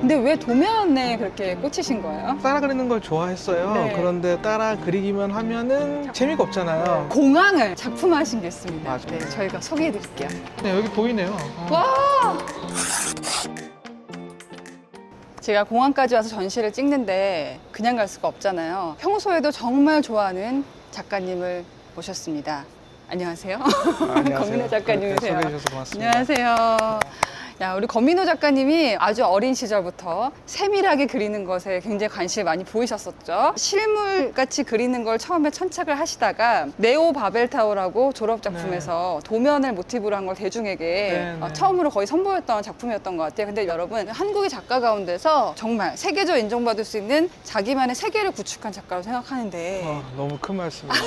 근데 왜 도면에 그렇게 꽂히신 거예요? 따라 그리는 걸 좋아했어요. 네. 그런데 따라 그리기만 하면은 재미가 없잖아요. 공항을 작품화하신 게 있습니다. 맞아요. 네, 저희가 소개해 드릴게요. 네, 여기 보이네요. 와! 제가 공항까지 와서 전시를 찍는데 그냥 갈 수가 없잖아요. 평소에도 정말 좋아하는 작가님을 모셨습니다. 안녕하세요. 안녕하세요. 권민호 작가님이세요. 소개해 주셔서 고맙습니다. 안녕하세요. 야, 우리 권민호 작가님이 아주 어린 시절부터 세밀하게 그리는 것에 굉장히 관심을 많이 보이셨었죠. 실물같이 그리는 걸 처음에 천착을 하시다가 네오 바벨타워라고 졸업작품에서 도면을 모티브로 한 걸 대중에게 네, 네. 처음으로 거의 선보였던 작품이었던 것 같아요. 근데 여러분, 한국의 작가 가운데서 정말 세계적으로 인정받을 수 있는 자기만의 세계를 구축한 작가로 생각하는데 너무 큰 말씀이에요.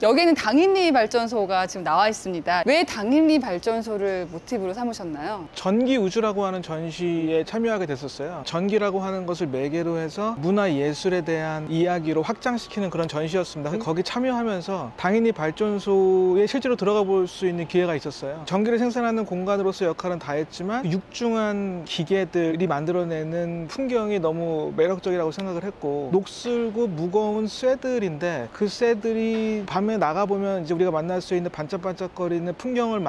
여기에는 당인리 발전소가 지금 나와 있습니다. 왜 당인리 발전소를 모티브로 삼으셨나요? 전기 우주라고 하는 전시에 참여하게 됐었어요. 전기라고 하는 것을 매개로 해서 문화 예술에 대한 이야기로 확장시키는 그런 전시였습니다. 거기 참여하면서 당인리 발전소에 실제로 들어가 볼 수 있는 기회가 있었어요. 전기를 생산하는 공간으로서 역할은 다 했지만 육중한 기계들이 만들어내는 풍경이 너무 매력적이라고 생각을 했고, 녹슬고 무거운 쇠들인데 그 쇠들이 밤에 나가보면 이제 우리가 만날 수 있는 반짝반짝거리는 풍경을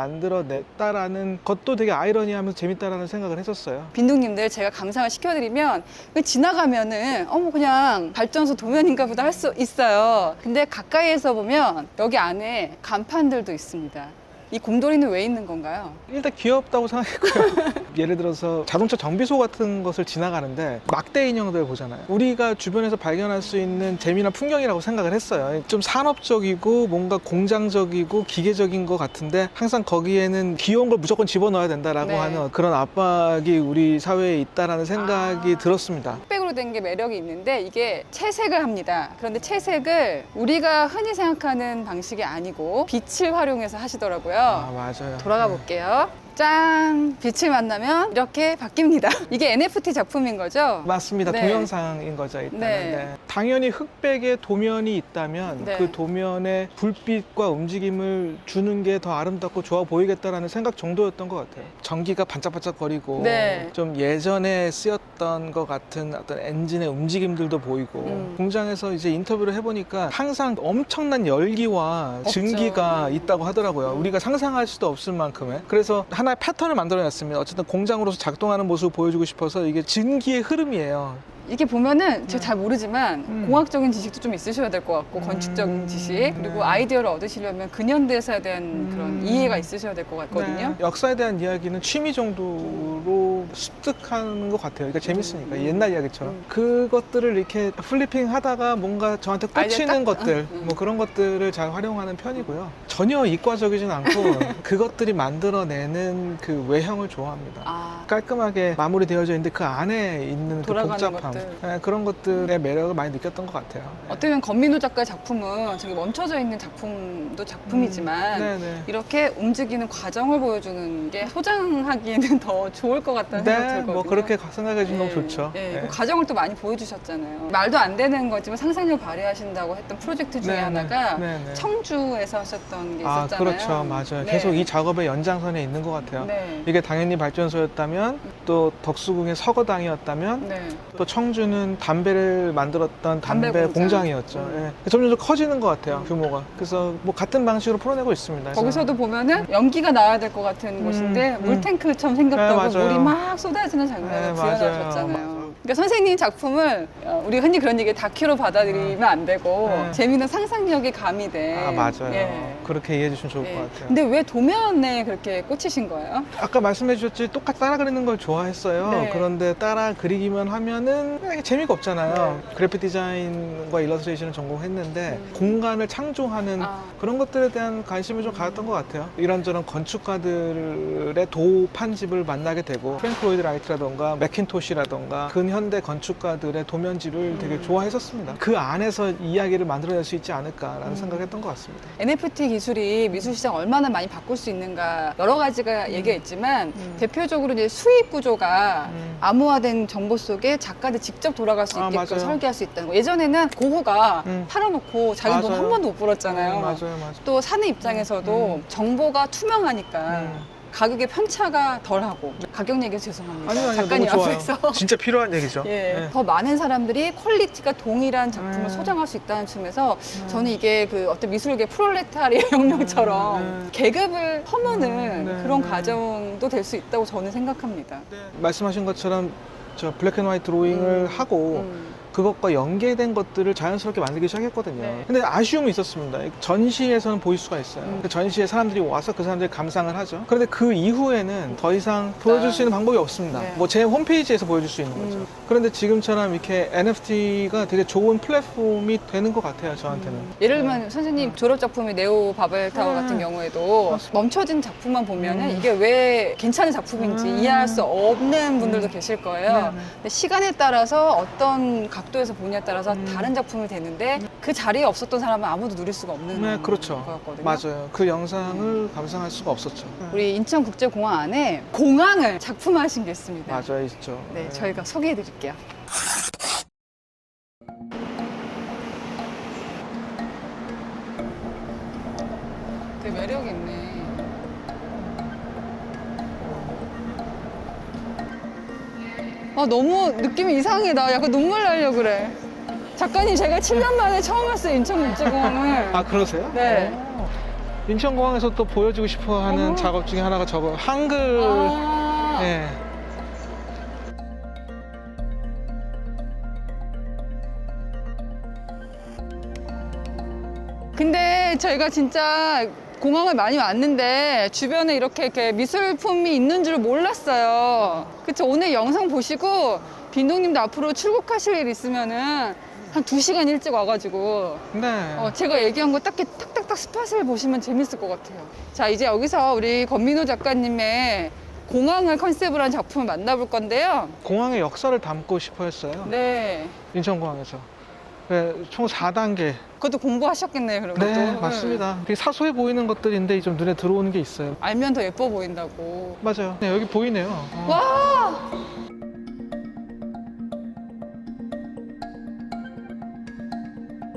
만들어냈다라는 것도 되게 아이러니하면서 재밌다라는 생각을 했었어요. 빈둥님들 제가 감상을 시켜드리면 지나가면은 그냥 발전소 도면인가 보다 할 수 있어요. 근데 가까이에서 보면 여기 안에 간판들도 있습니다. 이 곰돌이는 왜 있는 건가요? 일단 귀엽다고 생각했고요. 예를 들어서 자동차 정비소 같은 것을 지나가는데 막대 인형들 보잖아요. 우리가 주변에서 발견할 수 있는 재미난 풍경이라고 생각을 했어요. 좀 산업적이고 뭔가 공장적이고 기계적인 것 같은데 항상 거기에는 귀여운 걸 무조건 집어넣어야 된다라고 네. 하는 그런 압박이 우리 사회에 있다라는 생각이 들었습니다. 흑백으로 된 게 매력이 있는데 이게 채색을 합니다. 그런데 채색을 우리가 흔히 생각하는 방식이 아니고 빛을 활용해서 하시더라고요. 맞아요. 돌아가 볼게요. 짠! 빛을 만나면 이렇게 바뀝니다. 이게 NFT 작품인 거죠? 맞습니다. 네. 동영상인 거죠, 일단은. 네. 네. 당연히 흑백의 도면이 있다면 네. 그 도면에 불빛과 움직임을 주는 게 더 아름답고 좋아 보이겠다라는 생각 정도였던 것 같아요. 전기가 반짝반짝거리고 네. 좀 예전에 쓰였던 것 같은 어떤 엔진의 움직임들도 보이고 공장에서 이제 인터뷰를 해보니까 항상 엄청난 열기와 없죠. 증기가 있다고 하더라고요. 우리가 상상할 수도 없을 만큼의. 그래서 하나의 패턴을 만들어냈습니다. 어쨌든 공장으로서 작동하는 모습을 보여주고 싶어서 이게 증기의 흐름이에요. 이게 보면은 제가 잘 모르지만 공학적인 지식도 좀 있으셔야 될 것 같고 건축적인 지식 그리고 네. 아이디어를 얻으시려면 근현대사에 대한 그런 이해가 있으셔야 될 것 같거든요. 네. 역사에 대한 이야기는 취미 정도로 습득하는 것 같아요. 그러니까 재밌으니까 옛날 이야기처럼 그것들을 이렇게 플리핑 하다가 뭔가 저한테 꽂히는 아이디어 딱? 것들 뭐 그런 것들을 잘 활용하는 편이고요. 전혀 이과적이진 않고 그것들이 만들어내는 그 외형을 좋아합니다. 아, 깔끔하게 마무리되어져 있는데 그 안에 있는 그 돌아가는 복잡함, 것들. 네, 그런 것들의 매력을 많이 느꼈던 것 같아요. 어떻게 보면 권민호 작가의 작품은 저기 멈춰져 있는 작품도 작품이지만 네네. 이렇게 움직이는 과정을 보여주는 게 소장하기에는 더 좋을 것 같다는 생각이 네, 들거든요. 뭐 그렇게 생각해 주면 네. 너무 좋죠. 네, 네. 그 과정을 또 많이 보여주셨잖아요. 말도 안 되는 거지만 상상력 발휘하신다고 했던 프로젝트 중에 네, 하나가 네, 네. 청주에서 하셨던 게 아, 있었잖아요. 그렇죠. 맞아요. 네. 계속 이 작업의 연장선에 있는 것 같아요. 네. 이게 당연히 발전소였다면 또 덕수궁의 서거당이었다면 네. 또 청주는 담배를 만들었던 담배 담배 공장. 공장이었죠. 예. 점점 커지는 것 같아요. 규모가. 그래서 뭐 같은 방식으로 풀어내고 있습니다. 그래서 거기서도 보면은 연기가 나와야 될 것 같은 곳인데 물탱크처럼 생겼다고 네, 맞아요. 물이 막 쏟아지는 장면을 네, 구현하셨잖아요. 맞아요. 그러니까 선생님 작품을 우리 흔히 그런 얘기 다큐로 받아들이면 안 되고 네. 재미있는 상상력이 가미된 아, 맞아요. 예. 그렇게 이해해 주시면 좋을 예. 것 같아요. 근데 왜 도면에 그렇게 꽂히신 거예요? 아까 말씀해 주셨지 똑같이 따라 그리는 걸 좋아했어요. 네. 그런데 따라 그리기만 하면은 이게 재미가 없잖아요. 그래픽 디자인과 일러스트레이션을 전공했는데 공간을 창조하는 아. 그런 것들에 대한 관심을 좀 가졌던 것 같아요. 이런저런 건축가들의 도 편집을 만나게 되고 프랭크 로이드 라이트라던가 맥킨토시라던가 근현대 건축가들의 도면지를 되게 좋아했었습니다. 그 안에서 이야기를 만들어낼 수 있지 않을까라는 생각을 했던 것 같습니다. NFT 기술이 미술시장 얼마나 많이 바꿀 수 있는가 여러 가지가 얘기가 있지만 대표적으로 이제 수입 구조가 암호화된 정보 속에 작가들 직접 돌아갈 수 아, 있게끔 맞아요. 설계할 수 있다는 거. 예전에는 고흐가 음. 팔아놓고 자기 돈 맞아요. 한 번도 못 벌었잖아요. 맞아요, 맞아요. 또 사는 입장에서도 정보가 투명하니까 가격의 편차가 덜하고 가격 얘기해서 죄송합니다. 아니요, 작가님 너무 좋아요. 앞에서 진짜 필요한 얘기죠. 예, 네. 더 많은 사람들이 퀄리티가 동일한 작품을 소장할 수 있다는 측면에서 저는 이게 그 어떤 미술계 프롤레타리아 혁명처럼 계급을 허무는 그런 과정도 될 수 있다고 저는 생각합니다. 말씀하신 것처럼 저 블랙 앤 화이트 드로잉을 하고 그것과 연계된 것들을 자연스럽게 만들기 시작했거든요. 네. 근데 아쉬움이 있었습니다. 전시에서는 보일 수가 있어요. 그 전시에 사람들이 와서 그 사람들이 감상을 하죠. 그런데 그 이후에는 더 이상 보여줄 수 있는 방법이 없습니다. 네. 뭐 제 홈페이지에서 보여줄 수 있는 거죠. 그런데 지금처럼 이렇게 NFT가 되게 좋은 플랫폼이 되는 것 같아요, 저한테는. 예를 들면 선생님 졸업 작품이 네오 바벨타워 같은 경우에도 멈춰진 작품만 보면은 이게 왜 괜찮은 작품인지 이해할 수 없는 분들도 계실 거예요. 근데 시간에 따라서 어떤 각도에서 보냐에 따라서 다른 작품이 되는데 그 자리에 없었던 사람은 아무도 누릴 수가 없는 네, 그렇죠. 거였거든요. 맞아요. 그 영상을 감상할 수가 없었죠. 우리 인천국제공항 안에 공항을 작품화하신 게 있습니다. 맞아요, 있죠. 네, 저희가 소개해 드릴게요. 되게 매력 있네. 아, 너무 느낌이 이상해. 나 약간 눈물 나려고 그래. 작가님, 제가 7년 만에 처음 왔어요, 인천국제공항을. 아, 그러세요? 네. 인천공항에서 또 보여주고 싶어 하는 어머. 작업 중에 하나가 저거 한글. 아, 예. 근데 저희가 진짜 공항을 많이 왔는데 주변에 이렇게 미술품이 있는 줄 몰랐어요. 그쵸? 오늘 영상 보시고 빈동님도 앞으로 출국하실 일 있으면은 한 2시간 일찍 와가지고 네. 제가 얘기한 거 딱 탁탁탁 스팟을 보시면 재밌을 것 같아요. 자, 이제 여기서 우리 권민호 작가님의 공항을 컨셉으로 한 작품을 만나볼 건데요. 공항의 역사를 담고 싶어 했어요. 네. 인천공항에서. 네, 총 4단계. 그것도 공부하셨겠네요, 그러면. 네, 또. 맞습니다. 되게 사소해 보이는 것들인데 좀 눈에 들어오는 게 있어요. 알면 더 예뻐 보인다고. 맞아요. 네, 여기 보이네요. 와!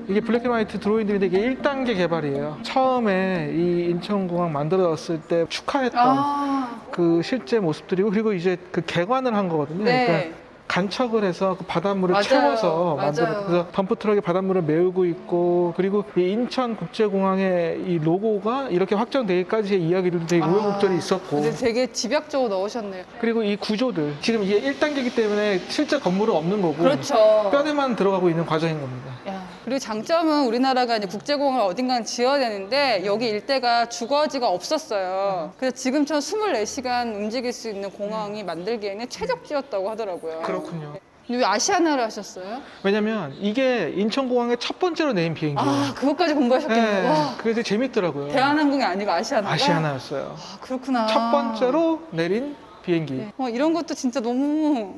이게 블랙 앤 화이트 드로잉들인데 이게 1단계 개발이에요. 처음에 이 인천공항 만들어졌을 때 축하했던 아, 그 실제 모습들이고, 그리고 이제 그 개관을 한 거거든요. 네. 그러니까 간척을 해서 그 바닷물을 맞아요. 채워서 맞아요. 만들어. 그래서 덤프트럭에 바닷물을 메우고 있고, 그리고 이 인천국제공항의 이 로고가 이렇게 확정되기까지의 이야기들도 되게 우여곡절이 있었고, 근데 되게 집약적으로 넣으셨네요. 그리고 이 구조들 지금 이게 1단계이기 때문에 실제 건물은 없는 거고 그렇죠. 뼈대만 들어가고 있는 과정인 겁니다. 야, 그리고 장점은 우리나라가 이제 국제공항을 어딘가는 지어야 되는데 여기 일대가 주거지가 없었어요. 그래서 지금처럼 24시간 움직일 수 있는 공항이 만들기에는 최적지였다고 하더라고요. 그렇군요. 근데 왜 아시아나를 하셨어요? 왜냐면 이게 인천공항의 첫 번째로 내린 비행기예요. 아, 그것까지 공부하셨겠네요. 네, 와, 그게 되게 재밌더라고요. 대한항공이 아니고 아시아나가? 아시아나였어요. 아, 그렇구나. 첫 번째로 내린 비행기. 네. 이런 것도 진짜 너무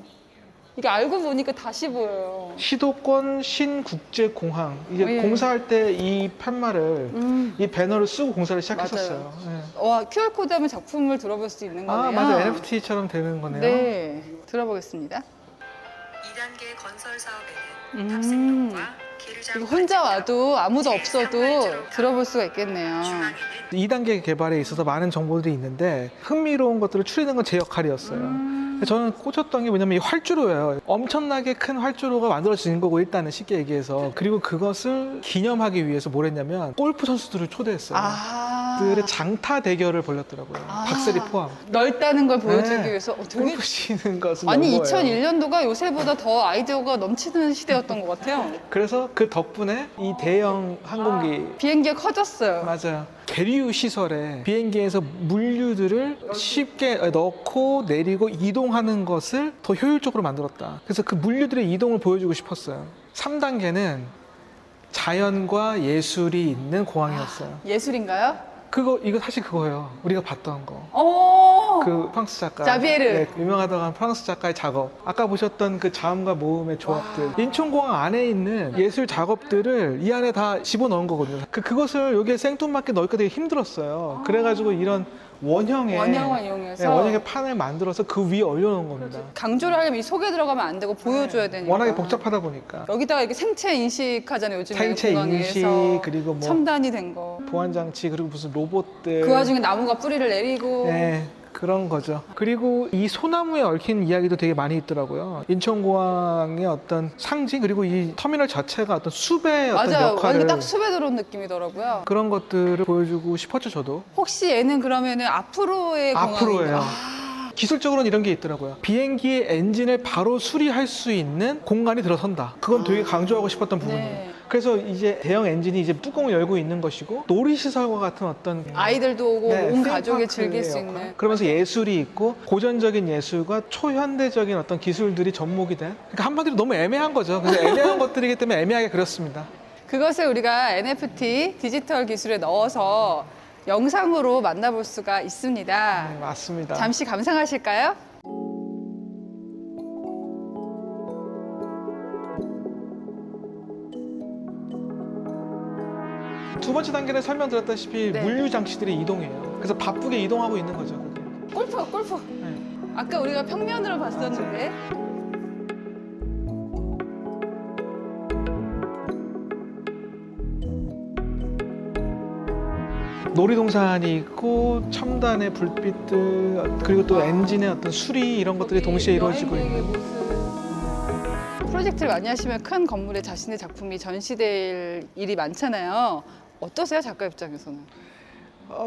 이게 알고 보니까 다시 보여요. 시도권 신국제공항. 이게 예. 공사할 때 이 팻말을 이 배너를 쓰고 공사를 시작했었어요. 네. 와, QR코드 하면 작품을 들어볼 수 있는 거네요. 아, 맞아요. NFT처럼 되는 거네요. 네, 들어보겠습니다. 2단계 건설 사업에는 음. 탑승로과 길을 이거 잡고 혼자 와도 아무도 제 없어도 상발주로 들어볼 수가 있겠네요. 중앙에는 2단계 개발에 있어서 많은 정보들이 있는데 흥미로운 것들을 추리는 건 제 역할이었어요. 저는 꽂혔던 게 뭐냐면 이 활주로예요. 엄청나게 큰 활주로가 만들어지는 거고, 일단은 쉽게 얘기해서. 그리고 그것을 기념하기 위해서 뭘 했냐면 골프 선수들을 초대했어요. 들의 장타 대결을 벌였더라고요. 박세리 포함. 넓다는 걸 보여주기 네. 위해서 되게 골프 치는 것은 아니 너무 거예요. 2001년도가 요새보다 더 아이디어가 넘치는 시대였던 것 같아요. 그래서 그 덕분에 이 대형 항공기 비행기가 커졌어요. 맞아요. 계류 시설에 비행기에서 물류들을 쉽게 넣고 내리고 이동하는 것을 더 효율적으로 만들었다. 그래서 그 물류들의 이동을 보여주고 싶었어요. 3단계는 자연과 예술이 있는 공항이었어요. 예술인가요? 이거 사실 그거예요. 우리가 봤던 거. 오, 그 프랑스 작가. 자비에르. 네, 유명하다고 프랑스 작가의 작업. 아까 보셨던 그 자음과 모음의 조합들. 인천공항 안에 있는 예술 작업들을 이 안에 다 집어넣은 거거든요. 그것을 여기에 생뚱맞게 넣기가 되게 힘들었어요. 그래가지고 이런 원형의 원형을 이용해서 네, 원형의 판을 만들어서 그 위에 올려놓은 겁니다. 강조를 하려면 이 속에 들어가면 안 되고 보여줘야 되니까. 워낙에 복잡하다 보니까. 여기다가 이렇게 생체 인식하잖아요. 요즘에 생체 인식, 공항에서 그리고 뭐 첨단이 된 거. 보안 장치, 그리고 무슨 로봇들. 그 와중에 나무가 뿌리를 내리고. 네, 그런 거죠. 그리고 이 소나무에 얽힌 이야기도 되게 많이 있더라고요. 인천공항의 어떤 상징 그리고 이 터미널 자체가 어떤 숲의 어떤 맞아요. 역할을 완전 딱 숲에 들어온 느낌이더라고요. 그런 것들을 보여주고 싶었죠, 저도. 혹시 얘는 그러면은 앞으로의 앞으로예요. 공항인가요? 기술적으로는 이런 게 있더라고요. 비행기의 엔진을 바로 수리할 수 있는 공간이 들어선다. 그건 되게 강조하고 싶었던 부분이에요. 네. 그래서 이제 대형 엔진이 이제 뚜껑을 열고 있는 것이고 놀이시설과 같은 어떤 아이들도 오고 네, 온 가족이 팬파크의 즐길 수 역할. 있는. 그러면서 예술이 있고 고전적인 예술과 초현대적인 어떤 기술들이 접목이 된 그러니까 한마디로 너무 애매한 거죠. 그래서 애매한 것들이기 때문에 애매하게 그렸습니다. 그것을 우리가 NFT 디지털 기술에 넣어서 영상으로 만나볼 수가 있습니다. 네, 맞습니다. 잠시 감상하실까요? 두 번째 단계는 설명드렸다시피 네. 물류 장치들이 이동해요. 그래서 바쁘게 이동하고 있는 거죠. 그게. 골프. 네. 아까 우리가 평면으로 봤었는데. 놀이동산이 있고 첨단의 불빛들 그리고 또 엔진의 어떤 수리 이런 것들이 동시에 이루어지고 여행객의 있는 모습. 프로젝트를 많이 하시면 큰 건물에 자신의 작품이 전시될 일이 많잖아요. 어떠세요, 작가 입장에서는?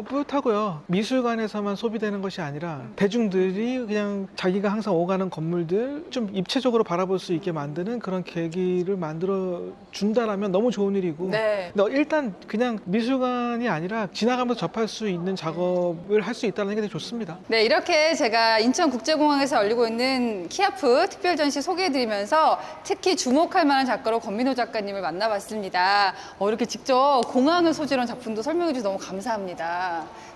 뿌듯하고요. 미술관에서만 소비되는 것이 아니라 대중들이 그냥 자기가 항상 오가는 건물들 좀 입체적으로 바라볼 수 있게 만드는 그런 계기를 만들어 준다라면 너무 좋은 일이고 네. 근데 일단 그냥 미술관이 아니라 지나가면서 접할 수 있는 작업을 할 수 있다는 게 되게 좋습니다. 네, 이렇게 제가 인천국제공항에서 열리고 있는 키아프 특별전시 소개해드리면서 특히 주목할 만한 작가로 권민호 작가님을 만나봤습니다. 이렇게 직접 공항을 소재로 한 작품도 설명해주셔서 너무 감사합니다.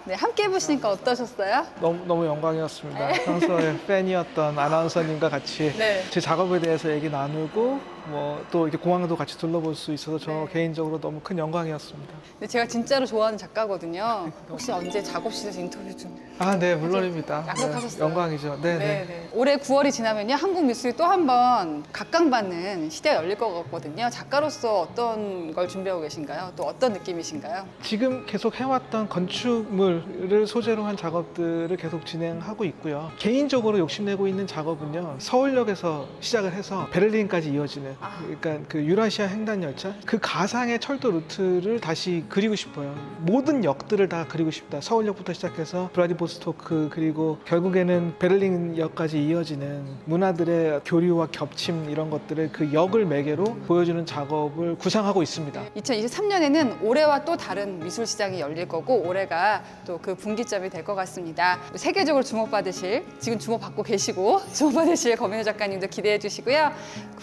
네, 함께 해보시니까 어떠셨어요? 너무 영광이었습니다. 평소에 팬이었던 아나운서님과 같이 네. 제 작업에 대해서 얘기 나누고 뭐 또 이렇게 공항도 같이 둘러볼 수 있어서 저 네. 개인적으로 너무 큰 영광이었습니다. 네, 제가 진짜로 좋아하는 작가거든요. 혹시 언제 작업실에서 인터뷰 좀? 네, 물론입니다. 약속하셨어요. 네, 영광이죠. 네, 네. 올해 9월이 지나면요, 한국 미술이 또 한 번 각광받는 시대가 열릴 것 같거든요. 작가로서 어떤 걸 준비하고 계신가요? 또 어떤 느낌이신가요? 지금 계속 해왔던 건축물을 소재로 한 작업들을 계속 진행하고 있고요. 개인적으로 욕심내고 있는 작업은요. 서울역에서 시작을 해서 베를린까지 이어지는 그러니까 그 유라시아 횡단 열차 그 가상의 철도 루트를 다시 그리고 싶어요. 모든 역들을 다 그리고 싶다. 서울역부터 시작해서 브라디보스토크 그리고 결국에는 베를린역까지 이어지는 문화들의 교류와 겹침 이런 것들을 그 역을 매개로 보여주는 작업을 구상하고 있습니다. 2023년에는 올해와 또 다른 미술 시장이 열릴 거고 올해가 또 그 분기점이 될 것 같습니다. 세계적으로 주목받으실, 지금 주목받고 계시고 주목받으실 권민호 작가님도 기대해 주시고요.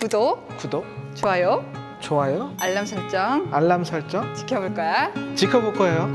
구독, 좋아요, 좋아요, 알람 설정 알람 설정 지켜볼 거야. 지켜볼 거예요.